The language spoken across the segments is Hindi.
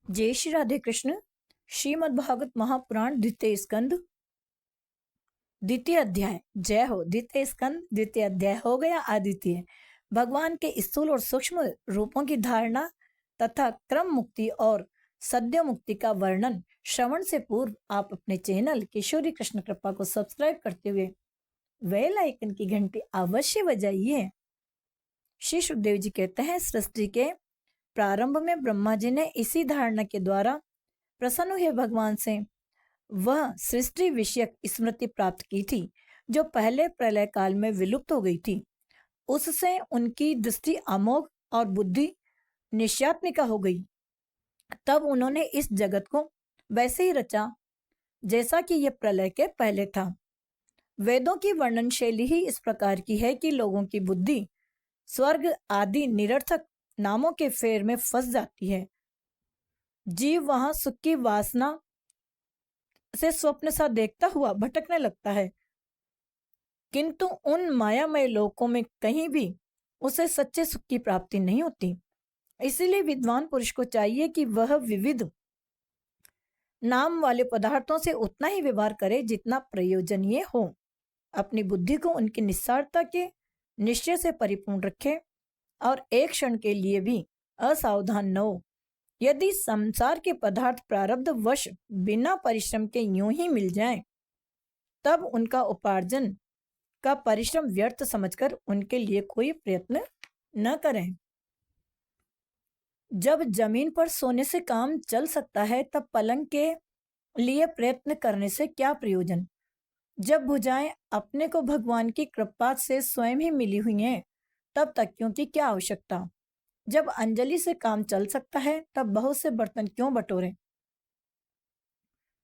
जय श्री राधे कृष्ण। श्रीमद् भागवत महापुराण द्वितीय स्कंद द्वितीय अध्याय। जय हो। द्वितीय स्कंद द्वितीय अध्याय हो गया अद्वितीय। भगवान के स्थूल और सूक्ष्म रूपों की धारणा तथा क्रम मुक्ति और सद्य मुक्ति का वर्णन श्रवण से पूर्व आप अपने चैनल किशोरी कृष्ण कृपा को सब्सक्राइब करते हुए बेल आइकन की घंटी अवश्य बजाइए। श्री सुखदेव जी कहते हैं, सृष्टि के प्रारंभ में ब्रह्मा जी ने इसी धारणा के द्वारा प्रसन्न हुए भगवान से वह सृष्टि विषयक स्मृति प्राप्त की थी जो पहले प्रलय काल में विलुप्त हो गई थी। उससे उनकी दृष्टि अमोघ और बुद्धि निश्चयात्मिका हो गई। तब उन्होंने इस जगत को वैसे ही रचा जैसा कि यह प्रलय के पहले था। वेदों की वर्णन शैली ही इस प्रकार की है कि लोगों की बुद्धि स्वर्ग आदि निरर्थक नामों के फेर में फंस जाती है। जीव वहां सुख की वासना से स्वप्न सा देखता हुआ भटकने लगता है, किंतु उन मायामय लोकों में कहीं भी उसे सच्चे सुख की प्राप्ति नहीं होती। इसीलिए विद्वान पुरुष को चाहिए कि वह विविध नाम वाले पदार्थों से उतना ही व्यवहार करे जितना प्रयोजनीय हो। अपनी बुद्धि को उनकी निस्सारता के निश्चय से परिपूर्ण रखे और एक क्षण के लिए भी असावधान न हो। यदि संसार के पदार्थ प्रारब्ध वश बिना परिश्रम के यूं ही मिल जाएं, तब उनका उपार्जन का परिश्रम व्यर्थ समझकर उनके लिए कोई प्रयत्न न करें। जब जमीन पर सोने से काम चल सकता है, तब पलंग के लिए प्रयत्न करने से क्या प्रयोजन। जब भुजाएं अपने को भगवान की कृपा से स्वयं ही मिली हुई हैं, तब तकियों की क्या आवश्यकता। जब अंजलि से काम चल सकता है, तब बहुत से बर्तन क्यों बटोरें।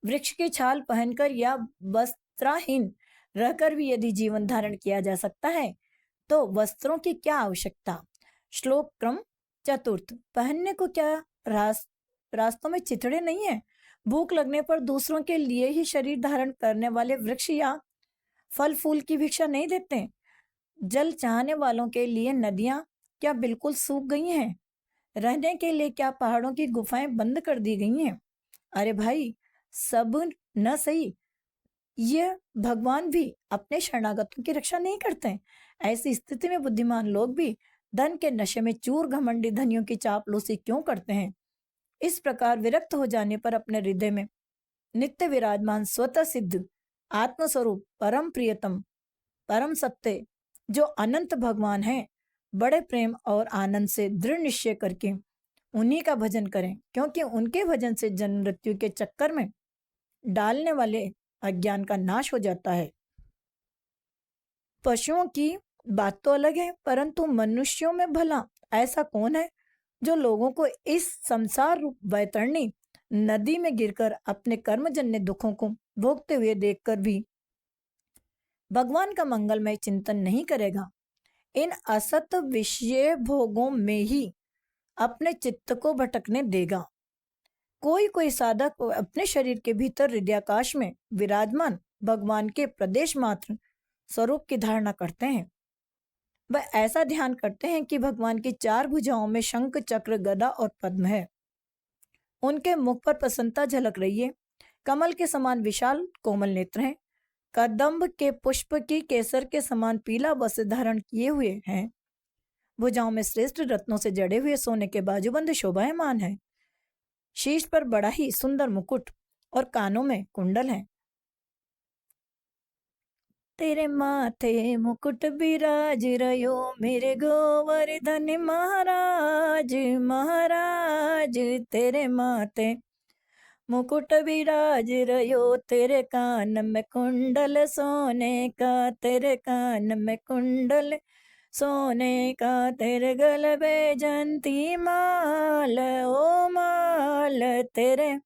वृक्ष की छाल पहनकर या वस्त्रहीन रहकर भी यदि जीवन धारण किया जा सकता है, तो वस्त्रों की क्या आवश्यकता। श्लोक क्रम चतुर्थ। पहनने को क्या रास्तों में चिथड़े नहीं है। भूख लगने पर दूसरों के लिए ही शरीर धारण करने वाले वृक्ष या फल फूल की भिक्षा नहीं देते। जल चाहने वालों के लिए नदियां क्या बिल्कुल सूख गई हैं। रहने के लिए क्या पहाड़ों की गुफाएं बंद कर दी गई हैं। अरे भाई, सब न सही, यह भगवान भी अपने शरणागतों की रक्षा नहीं करते। ऐसी स्थिति में बुद्धिमान लोग भी धन के नशे में चूर घमंडी धनियों की चापलूसी क्यों करते हैं। इस प्रकार विरक्त हो जाने पर अपने हृदय में नित्य विराजमान स्वतः सिद्ध आत्मस्वरूप परम प्रियतम परम सत्य जो अनंत भगवान है, बड़े प्रेम और आनंद से दृढ़ निश्चय करके उन्हीं का भजन करें, क्योंकि उनके भजन से जन्म मृत्यु के चक्कर में डालने वाले अज्ञान का नाश हो जाता है। पशुओं की बात तो अलग है, परंतु मनुष्यों में भला ऐसा कौन है जो लोगों को इस संसार रूप वैतरणी नदी में गिरकर अपने कर्मजन्य दुखों को भोगते हुए देखकर भी भगवान का मंगलमय चिंतन नहीं करेगा। इन असत विषय भोगों में ही अपने चित्त को भटकने देगा। कोई कोई साधक अपने शरीर के भीतर हृदयाकाश में विराजमान भगवान के प्रदेश मात्र स्वरूप की धारणा करते हैं। वह ऐसा ध्यान करते हैं कि भगवान की चार भुजाओं में शंख चक्र गदा और पद्म है। उनके मुख पर प्रसन्नता झलक रही है। कमल के समान विशाल कोमल नेत्र हैं। कदम्ब के पुष्प की केसर के समान पीला वस्त्र धारण किए हुए हैं। भुजाओं में श्रेष्ठ रत्नों से जड़े हुए सोने के बाजूबंद शोभायमान है। शीश पर बड़ा ही सुंदर मुकुट और कानों में कुंडल है। तेरे माथे मुकुट बिराज रयो मेरे गोवर्धन महाराज महाराज। तेरे माथे मुकुट विराज रयो, तेरे कान में कुंडल सोने का, तेरे कान में कुंडल सोने का, तेरे गले पे जंती माल ओ माल, तेरे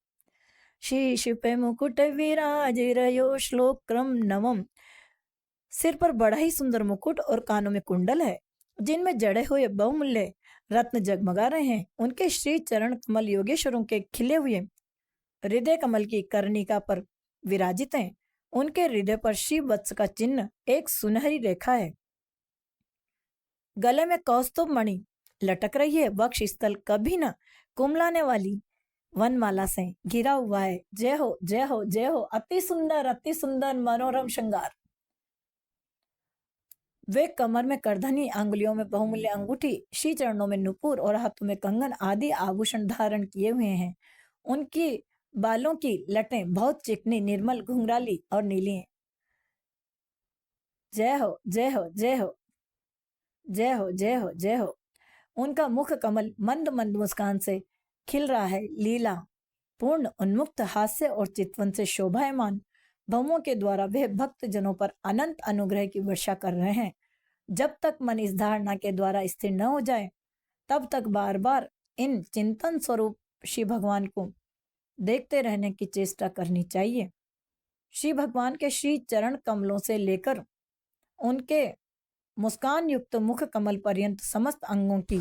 शीश पे मुकुट विराज रयो। श्लोक क्रम नवम। सिर पर बड़ा ही सुंदर मुकुट और कानों में कुंडल है, जिनमें जड़े हुए बहुमूल्य रत्न जगमगा रहे हैं। उनके श्री चरण कमल योगेश्वरों के खिले हुए हृदय कमल की कर्णिका पर विराजित हैं। उनके हृदय पर शिव वत्स का चिन्ह एक सुनहरी रेखा है। गले में कौस्तुभ मणि लटक रही है। वक्ष स्थल कभी न कुमलाने वाली वनमाला से घिरा हुआ है। जय हो जय हो जय हो। अति सुंदर मनोरम श्रृंगार। वे कमर में करधनी, अंगुलियों में बहुमूल्य अंगूठी, श्री चरणों में नुपुर और हाथों में कंगन आदि आभूषण धारण किए हुए हैं। उनकी बालों की लटें बहुत चिकनी, निर्मल, घुंघराली और नीली हैं। जय हो जय हो जय हो जय हो जय हो जय हो। उनका मुख कमल मंद मंद मुस्कान से खिल रहा है। लीला पूर्ण उन्मुक्त हास्य और चितवन से शोभायमान भवों के द्वारा वे भक्त जनों पर अनंत अनुग्रह की वर्षा कर रहे हैं। जब तक मन इस धारणा के द्वारा स्थिर न हो जाए, तब तक बार बार इन चिंतन स्वरूप श्री भगवान को देखते रहने की चेष्टा करनी चाहिए। श्री भगवान के श्री चरण कमलों से लेकर उनके मुस्कान युक्त मुख कमल पर्यंत समस्त अंगों की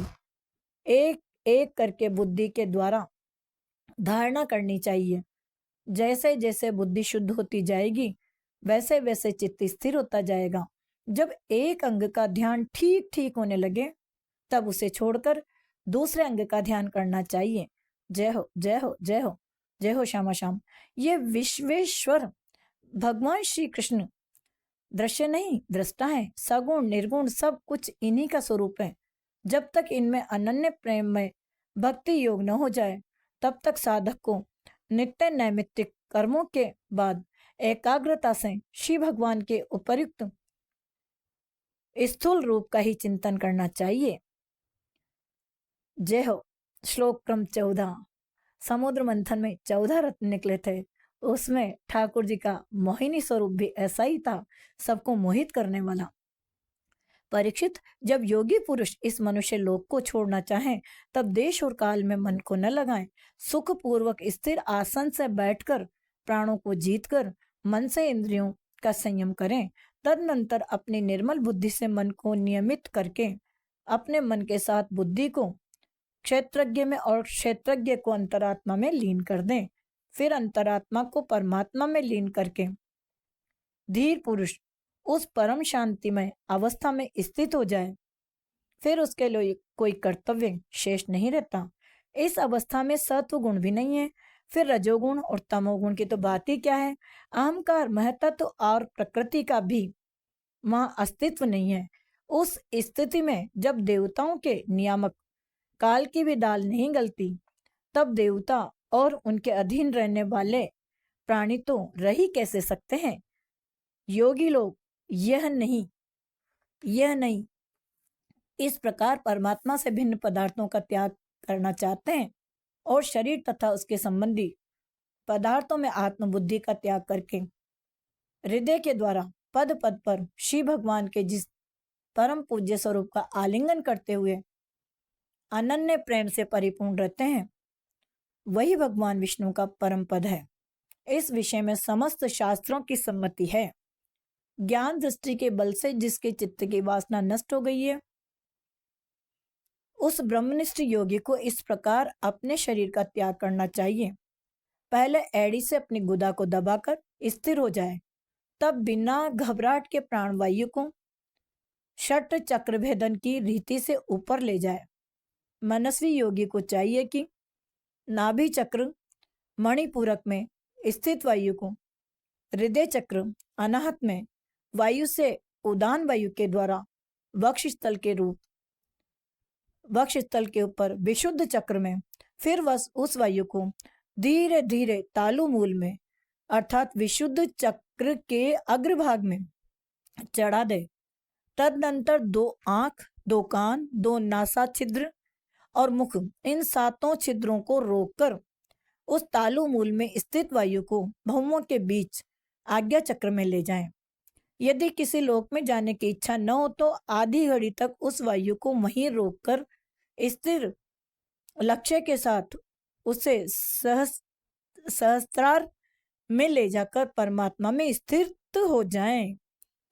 एक एक करके बुद्धि के द्वारा धारणा करनी चाहिए। जैसे जैसे बुद्धि शुद्ध होती जाएगी, वैसे वैसे चित्त स्थिर होता जाएगा। जब एक अंग का ध्यान ठीक ठीक होने लगे, तब उसे छोड़कर दूसरे अंग का ध्यान करना चाहिए। जय हो जय हो जय हो जय हो श्यामा श्याम। ये विश्वेश्वर भगवान श्री कृष्ण दृश्य नहीं, दृष्टा है। सगुण निर्गुण सब कुछ इन्हीं का स्वरूप है। जब तक इनमें अनन्य प्रेम में भक्ति योग न हो जाए, तब तक साधक को नित्य नैमित्तिक कर्मों के बाद एकाग्रता से श्री भगवान के उपयुक्त स्थूल रूप का ही चिंतन करना चाहिए। जय हो। श्लोक क्रम 14। समुद्र मंथन में 14 रत्न निकले थे। उसमें ठाकुर जी का मोहिनी स्वरूप भी ऐसा ही था, सबको मोहित करने वाला। परीक्षित, जब योगी पुरुष इस मनुष्य लोक को छोड़ना चाहें, तब देश और काल में मन को न लगाएं। सुख पूर्वक स्थिर आसन से बैठकर प्राणों को जीतकर मन से इंद्रियों का संयम करें। तदनंतर अपनी निर्मल बुद्धि से मन को नियमित करके अपने मन के साथ बुद्धि को क्षेत्रज्ञ में और क्षेत्रज्ञ को अंतरात्मा में लीन कर दें। फिर अंतरात्मा को परमात्मा में लीन करके धीर पुरुष उस परम शांतिमय अवस्था में स्थित हो जाए। फिर उसके लिए कोई कर्तव्य शेष नहीं रहता। इस अवस्था में सत्व गुण भी नहीं है। फिर रजोगुण और तमोगुण की तो बात ही क्या है। अहंकार, महत्त्व और प्रकृति का भी वहां अस्तित्व नहीं है। उस स्थिति में जब देवताओं के नियामक काल की भी दाल नहीं गलती, तब देवता और उनके अधीन रहने वाले प्राणी तो रह ही कैसे सकते हैं। योगी लोग यह नहीं इस प्रकार परमात्मा से भिन्न पदार्थों का त्याग करना चाहते हैं और शरीर तथा उसके संबंधी पदार्थों में आत्मबुद्धि का त्याग करके हृदय के द्वारा पद पद पर श्री भगवान के जिस परम पूज्य स्वरूप का आलिंगन करते हुए अनन्य प्रेम से परिपूर्ण रहते हैं, वही भगवान विष्णु का परम पद है। इस विषय में समस्त शास्त्रों की सम्मति है। ज्ञान दृष्टि के बल से जिसके चित्त की वासना नष्ट हो गई है, उस ब्रह्मनिष्ठ योगी को इस प्रकार अपने शरीर का त्याग करना चाहिए। पहले एड़ी से अपनी गुदा को दबाकर स्थिर हो जाए, तब बिना घबराहट के प्राणवायु को षट चक्र भेदन की रीति से ऊपर ले जाए। मनस्वी योगी को चाहिए कि नाभि चक्र मणिपूरक में स्थित वायु को हृदय चक्र अनाहत में वायु से उदान वायु के द्वारा वक्षस्थल के ऊपर विशुद्ध चक्र में, फिर उस वायु को धीरे धीरे तालु मूल में अर्थात विशुद्ध चक्र के अग्रभाग में चढ़ा दे। तदनंतर 2 आंख, 2 कान, 2 नासा छिद्र और मुख, इन 7 छिद्रों को रोककर उस तालु मूल में स्थित वायु को भौमों के बीच आज्ञा चक्र में ले जाएं। यदि किसी लोक में जाने की इच्छा न हो, तो आधी घड़ी तक उस वायु को वहीं रोककर स्थिर लक्ष्य के साथ उसे सहस्त्रार में ले जाकर परमात्मा में स्थिर हो जाएं।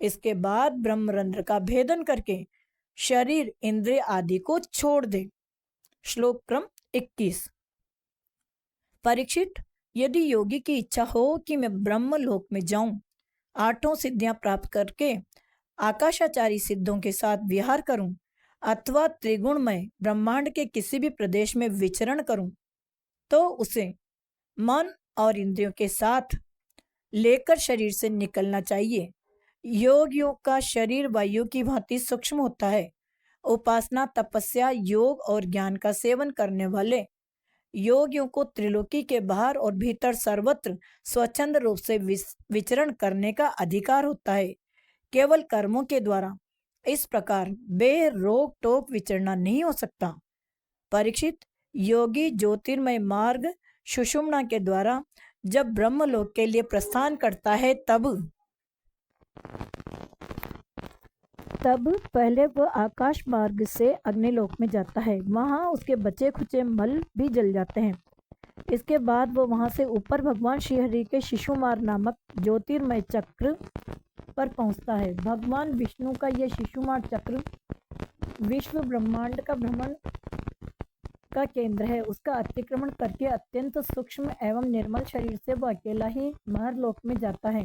इसके बाद ब्रह्मरंध्र का भेदन करके शरीर, इंद्रिय आदि को छोड़ दे। श्लोक क्रम 21। परीक्षित, यदि योगी की इच्छा हो कि मैं ब्रह्म लोक में जाऊं, 8 सिद्धियां प्राप्त करके आकाशाचारी सिद्धों के साथ विहार करूं, अथवा त्रिगुणमय ब्रह्मांड के किसी भी प्रदेश में विचरण करूं, तो उसे मन और इंद्रियों के साथ लेकर शरीर से निकलना चाहिए। योगियों का शरीर वायु की भांति सूक्ष्म होता है। उपासना, तपस्या, योग और ज्ञान का सेवन करने वाले योगियों को त्रिलोकी के बाहर और भीतर सर्वत्र स्वच्छंद रूप से विचरण करने का अधिकार होता है, केवल कर्मों के द्वारा। इस प्रकार बेरोक टोक विचरना नहीं हो सकता। परीक्षित, योगी ज्योतिर्मय मार्ग सुषुम्ना के द्वारा जब ब्रह्मलोक के लिए प्रस्थान करता है तब पहले वह आकाश मार्ग से अग्निलोक में जाता है। वहां उसके बचे खुचे मल भी जल जाते हैं। इसके बाद वह वहां से ऊपर भगवान श्रीहरि के शिशुमार नामक ज्योतिर्मय चक्र पर पहुंचता है। भगवान विष्णु का यह शिशुमार चक्र विश्व ब्रह्मांड का भ्रमण का केंद्र है। उसका अतिक्रमण करके अत्यंत सूक्ष्म एवं निर्मल शरीर से वह अकेला ही महरलोक में जाता है।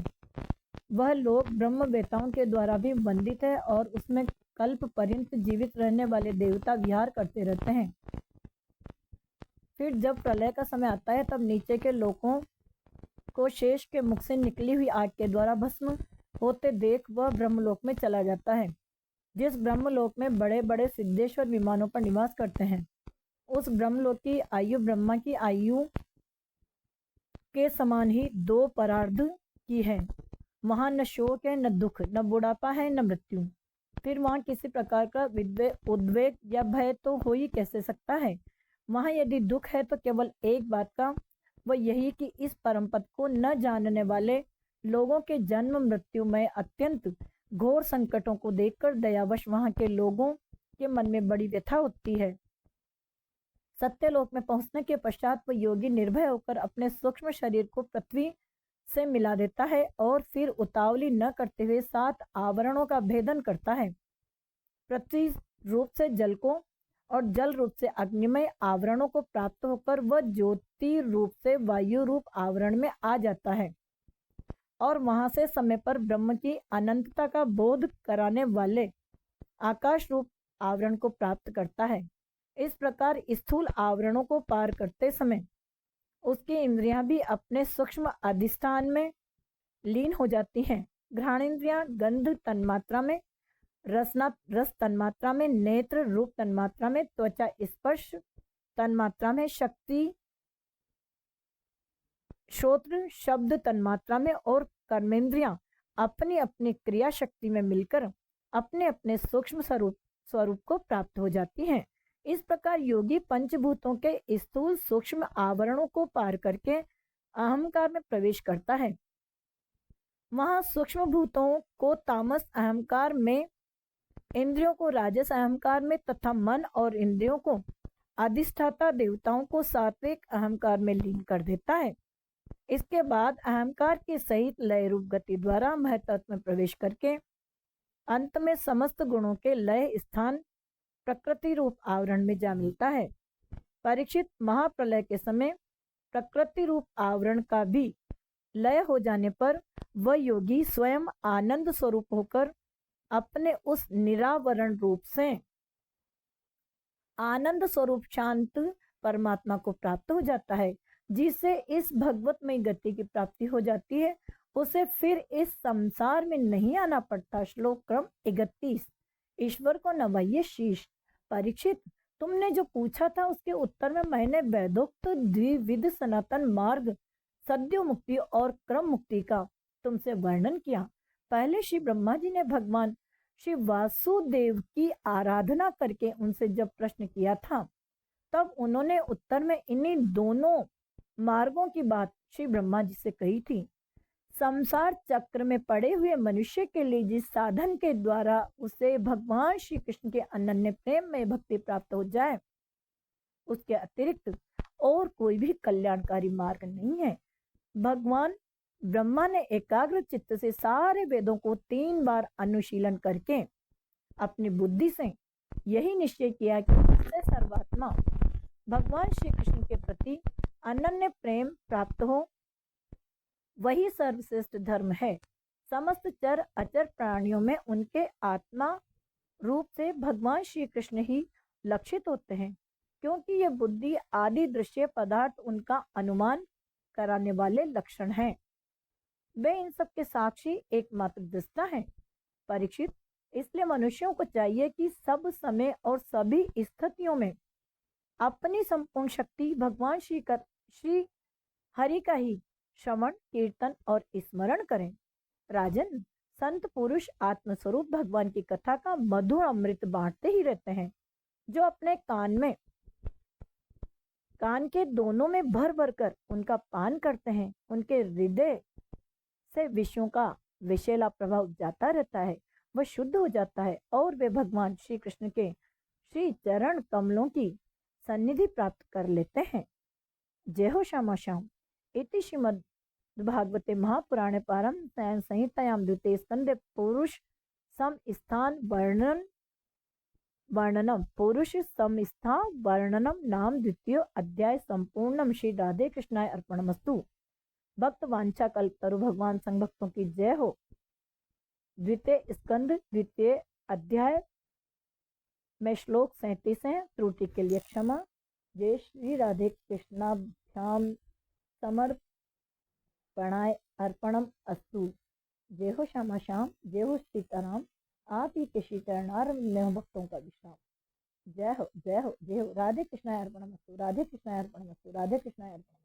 वह लोक ब्रह्मवेताओं के द्वारा भी वंदित है और उसमें कल्प पर्यंत जीवित रहने वाले देवता विहार करते रहते हैं। फिर जब प्रलय का समय आता है तब नीचे के लोकों को शेष के मुख से निकली हुई आग के द्वारा भस्म होते देख वह ब्रह्मलोक में चला जाता है। जिस ब्रह्मलोक में बड़े बड़े सिद्धेश्वर विमानों पर निवास करते हैं, उस ब्रह्मलोक की आयु ब्रह्मा की आयु के समान ही 2 परार्ध की है। वहां न शोक है, न दुख, न बुढ़ापा है, न मृत्यु। फिर वहां किसी प्रकार का उद्वेग या भय तो हो ही कैसे सकता है। वहां यदि दुख है तो केवल एक बात का, वह यही कि इस परम पद को न जानने वाले लोगों के जन्म मृत्यु में अत्यंत घोर संकटों को देखकर दयावश वहां के लोगों के मन में बड़ी व्यथा होती है। सत्यलोक में पहुंचने के पश्चात वह योगी निर्भय होकर अपने सूक्ष्म शरीर को पृथ्वी से मिला देता है और फिर उतावली न करते हुए 7 आवरणों का भेदन करता है। पृथ्वी रूप से जल को और जल रूप से अग्निमय आवरणों को प्राप्त होकर वह ज्योति रूप से वायु रूप आवरण में आ जाता है और वहां से समय पर ब्रह्म की अनंतता का बोध कराने वाले आकाश रूप आवरण को प्राप्त करता है। इस प्रकार स्थूल आवरणों को पार करते समय उसकी इंद्रियां भी अपने सूक्ष्म अधिष्ठान में लीन हो जाती हैं। घ्राणेन्द्रियां गंध तन्मात्रा में, रस तन्मात्रा में, नेत्र रूप तन्मात्रा में, त्वचा स्पर्श तन्मात्रा में, शक्ति श्रोत्र शब्द तन्मात्रा में और कर्मेंद्रियां अपनी अपनी क्रिया शक्ति में मिलकर अपने अपने सूक्ष्म स्वरूप को प्राप्त हो जाती हैं। इस प्रकार योगी पंचभूतों के स्थूल सूक्ष्म आवरणों को पार करके अहंकार में प्रवेश करता है। वहां सूक्ष्म भूतों को तामस अहंकार में, इंद्रियों को राजस अहंकार में तथा मन और इंद्रियों को अधिष्ठाता देवताओं को सात्विक अहंकार में लीन कर देता है। इसके बाद अहंकार के सहित लय रूप गति द्वारा महतत्व में प्रवेश करके अंत में समस्त गुणों के लय स्थान प्रकृति रूप आवरण में जा मिलता है। परीक्षित, महाप्रलय के समय प्रकृति रूप आवरण का भी लय हो जाने पर वह योगी स्वयं आनंद स्वरूप होकर अपने उस निरावरण रूप से आनंद स्वरूप शांत परमात्मा को प्राप्त हो जाता है। जिससे इस भगवतमय गति की प्राप्ति हो जाती है, उसे फिर इस संसार में नहीं आना पड़ता। श्लोक क्रम 31। ईश्वर को नवाइये शीश। परीक्षित, तुमने जो पूछा था उसके उत्तर में मैंने वेदोक्त द्विविध सनातन मार्ग, सद्यो मुक्ति और क्रम मुक्ति का तुमसे वर्णन किया। पहले श्री ब्रह्मा जी ने भगवान श्री वासुदेव की आराधना करके उनसे जब प्रश्न किया था, तब उन्होंने उत्तर में इन्हीं दोनों मार्गों की बात श्री ब्रह्मा जी से कही थी। संसार चक्र में पड़े हुए मनुष्य के लिए जिस साधन के द्वारा उसे भगवान श्री कृष्ण के अनन्य प्रेम में भक्ति प्राप्त हो जाए, उसके अतिरिक्त और कोई भी कल्याणकारी मार्ग नहीं है। भगवान ब्रह्मा ने एकाग्र चित्त से सारे वेदों को 3 बार अनुशीलन करके अपनी बुद्धि से यही निश्चय किया कि उससे सर्वात्मा भगवान श्री कृष्ण के प्रति अनन्य प्रेम प्राप्त हो, वही सर्वश्रेष्ठ धर्म है। समस्त चर अचर प्राणियों में उनके आत्मा रूप से भगवान श्री कृष्ण ही लक्षित होते हैं। क्योंकि ये बुद्धि आदि दृश्य पदार्थ उनका अनुमान कराने वाले लक्षण हैं। वे इन सब के साक्षी एकमात्र दृष्टा हैं। परीक्षित, इसलिए मनुष्यों को चाहिए कि सब समय और सभी स्थितियों में अपनी संपूर्ण शक्ति भगवान श्री हरि का ही श्रवण, कीर्तन और स्मरण करें। राजन, संत पुरुष आत्मस्वरूप भगवान की कथा का मधुर अमृत बांटते ही रहते हैं। जो अपने कान के दोनों में भर भर कर उनका पान करते हैं, उनके हृदय से विषयों का विषैला प्रभाव जाता रहता है, वह शुद्ध हो जाता है और वे भगवान श्री कृष्ण के श्री चरण कमलों की सन्निधि प्राप्त कर लेते हैं। जय हो श्यामा श्याम। इति श्रीमद् भागवते महापुराणे पारमहंस संहितायां द्वितीय स्कंदे पुरुष समस्थान वर्णनम पुरुष समस्थान वर्णनम नाम द्वितीय अध्याय संपूर्णम। श्री राधे कृष्णाय अर्पणमस्तु। भक्त वांछा कल्पतरु भगवान संग भक्तों की जय हो। द्वितीय स्कंद द्वितीय अध्याय में श्लोक 37 है, त्रुटि के लिए क्षमा। जय श्री राधे कृष्णाभ्याम समर्पणाय अर्पणम अस्तु। जय हो श्यामा श्याम, जय हो सीताराम। आप ही के श्री चरणारविंद में हो भक्तों का विश्राम। जय हो जय हो जय हो। राधे कृष्णाय अर्पणमस्तु, राधे कृष्णाय अर्पणमस्तु, राधे कृष्णाय अर्पणमस्तु।